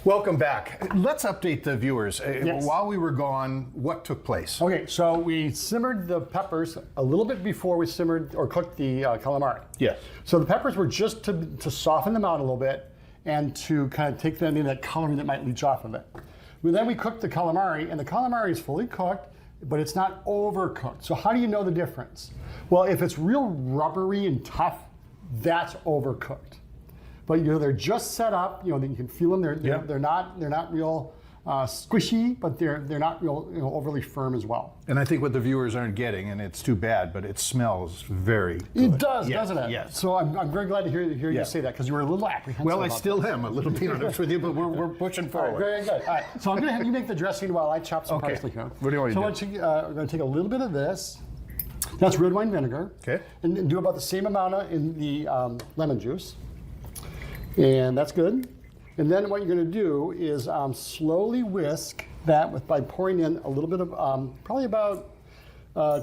Welcome back. Let's update the viewers. Yes. While we were gone, what took place? Okay, so we simmered the peppers a little bit before we simmered or cooked the calamari. Yes. So the peppers were just to soften them out a little bit and to kind of take any of that coloring that might leach off of it. Then we cooked the calamari, and the calamari is fully cooked, but it's not overcooked. So how do you know the difference? Well, if it's real rubbery and tough, that's overcooked. But they're just set up. You can feel them. They're not real squishy, but they're not real overly firm as well. And I think what the viewers aren't getting, and it's too bad, but it smells very good. It does, doesn't it? Yes. So I'm very glad to hear you say that, because you were a little apprehensive. Well, I about still that. am a little bit honest with you, but we're pushing forward. All right, very good. All right, so I'm going to have you make the dressing while I chop some Okay. parsley here. What do you want to do? We're going to take a little bit of this. That's red wine vinegar. Okay. And do about the same amount in the lemon juice. And that's good. And then what you're going to do is slowly whisk that by pouring in a little bit of, probably about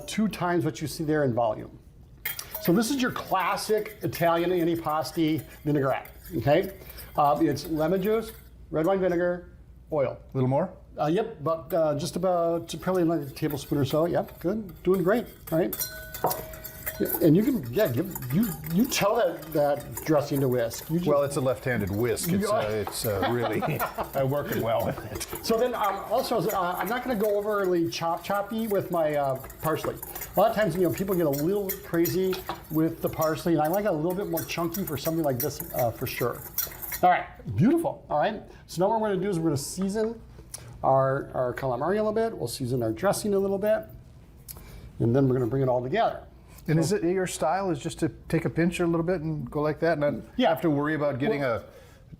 2 times what you see there in volume. So this is your classic Italian antipasti vinaigrette, okay? It's lemon juice, red wine vinegar, oil. A little more? Yep, but just about probably like a tablespoon or so. Yep, good, doing great, all right? And you can, you tell that dressing to whisk. Well, it's a left-handed whisk. It's really, I work it well with it. So then also, I'm not going to go overly choppy with my parsley. A lot of times, people get a little crazy with the parsley, and I like it a little bit more chunky for something like this for sure. All right, beautiful. All right, so now what we're going to do is we're going to season our calamari a little bit. We'll season our dressing a little bit, and then we're going to bring it all together. And is it your style is just to take a pinch a little bit and go like that, and not have to worry about getting a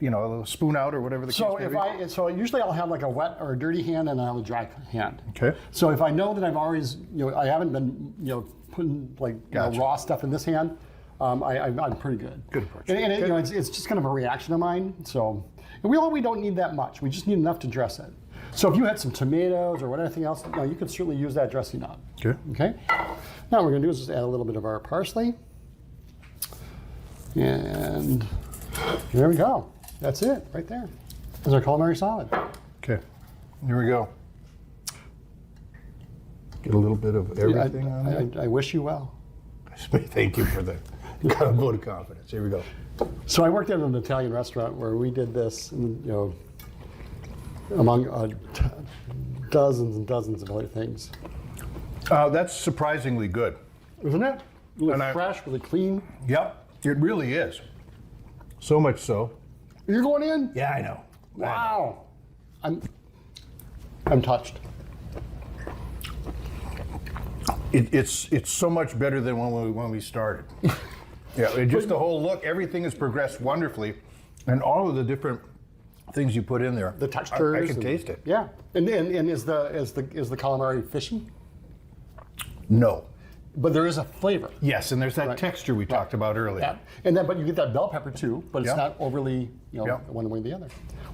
little spoon out or whatever the case may be? So usually I'll have like a wet or a dirty hand, and I'll have a dry hand. Okay. So if I know that I've always, I haven't been, putting like raw stuff in this hand, I'm pretty good. Good approach. And it's just kind of a reaction of mine. So we don't need that much. We just need enough to dress it. So if you had some tomatoes or anything else, you could certainly use that dressing up. Okay. Okay. Now what we're going to do is just add a little bit of our parsley. And there we go. That's it right there. There's our calamari salad. Okay. Here we go. Get a little bit of everything on there. I wish you well. Thank you for the vote of confidence. Here we go. So I worked at an Italian restaurant where we did this, and, among dozens and dozens of other things. That's surprisingly good. Isn't it? Really fresh, really clean. Yep, it really is. So much so. You're going in? Yeah, I know. Wow. I'm touched. It's so much better than when we started. Yeah, just the whole look. Everything has progressed wonderfully, and all of the different things you put in there. The textures. I can taste it. Yeah. And is the calamari fishy? No. But there is a flavor. Yes, and there's that texture we talked about earlier. Yeah. And then, but you get that bell pepper too, but it's not overly, one way or the other.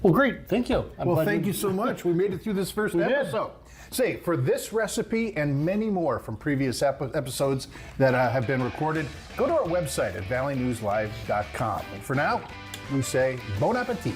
Well, great. Thank you. Well, thank you so much. We made it through this first episode. Say, for this recipe and many more from previous episodes that have been recorded, go to our website at valleynewslive.com. And for now, we say bon appetit.